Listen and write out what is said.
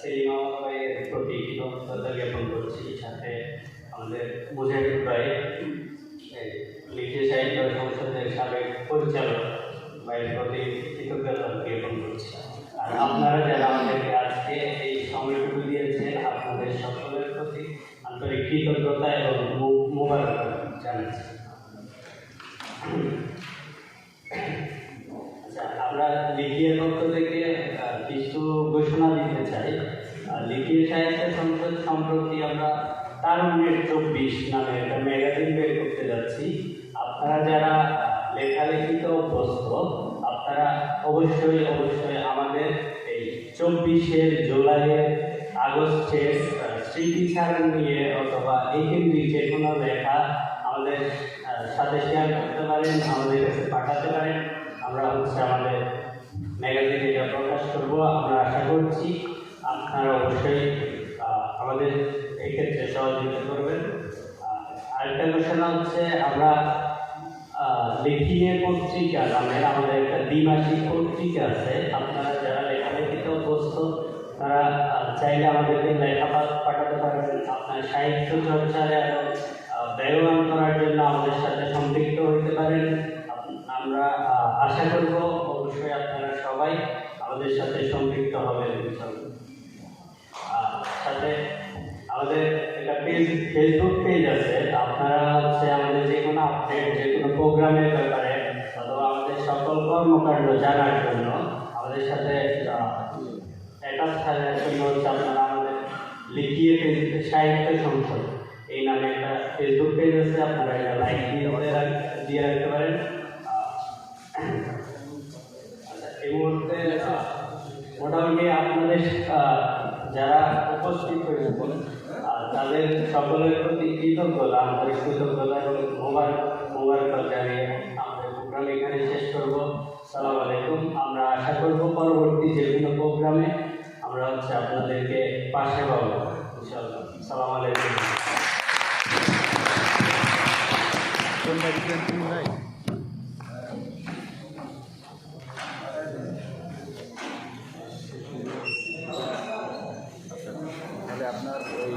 সেলিমা ভাইয়ের প্রতি কৃতজ্ঞতা জ্ঞাপন করছি। সাথে আমাদের মুজাহিদ ভাই, লিখিত সাহিত্য সংসদের সাবেক পরিচালক ভাইয়ের প্রতি কৃতজ্ঞতা জ্ঞাপন করছি। আর আপনারা যারা আমাদেরকে আজকে এই সময়টুকু দিয়েছেন, আপনাদের সকলের প্রতি আন্তরিক কৃতজ্ঞতা এবং মোবারকবাদ জানাচ্ছি। আচ্ছা, আমরা লিখিয়ার পক্ষ থেকে কিছু ঘোষণা দিতে চাই। লিখিত সাহিত্য সংসদ সম্প্রতি আমরা তারুণ্যের 24 নামে একটা ম্যাগাজিন বের করতে যাচ্ছি। আপনারা যারা লেখালেখিতে অভ্যস্ত, আপনারা অবশ্যই আমাদের এই 24 জুলাইয়ের, আগস্টের স্মৃতিচারণ নিয়ে অথবা এই কেন্দ্রিক যে কোনো লেখা আমাদের সাথে শেয়ার করতে পারেন, আমাদের কাছে পাঠাতে পারেন। আমরা আমাদের ম্যাগাজিনে এটা প্রকাশ করব। আমরা আশা করছি আপনারা অবশ্যই আমাদের এই ক্ষেত্রে সহযোগিতা করবেন। আরেকটা ঘোষণা হচ্ছে, আমরা লিখিয়ে পত্রিকা নামের আমাদের একটা দ্বিমাসিক পত্রিকা আছে। আপনারা যারা লেখালেখিতে অভ্যস্ত তারা চাইলে আমাদেরকে লেখা পাঠাতে পারবেন। আপনার সাহিত্য চর্চার এবং ব্যবহার করার জন্য আমাদের সাথে সম্পৃক্ত হতে পারেন। আমরা আশা করব অবশ্যই আপনারা সবাই আমাদের সাথে সম্পৃক্ত হবেন। সাথে আমাদের একটা ফেসবুক পেজ আছে। আপনারা আমাদের যে কোনো আপডেট, যে কোনো প্রোগ্রামের ব্যাপারে অথবা আমাদের সকল কর্মকাণ্ড জানার জন্য আমাদের সাথে অ্যাটাচ থাকার জন্য আপনারা আমাদের লিখিয়ে সাহিত্য সংসদ এই নামে একটা ফেসবুক পেজ আছে। আপনারা এটা লাইক দিয়ে রাখতে পারেন। আচ্ছা, এই মুহূর্তে মোটামুটি আপনাদের যারা উপস্থিত হয়েছেন তাদের সকলের প্রতি কৃতজ্ঞতা, আমাদের কৃতজ্ঞতা এবং মোবারকবাদ জানিয়ে আমাদের প্রোগ্রাম এখানে শেষ করবো। সালাম আলাইকুম। আমরা আশা করব পরবর্তী যে কোনো প্রোগ্রামে আমরা আপনাদেরকে পাশে পাবো ইনশাআল্লাহ। সালাম আলাইকুম। আপনার ওই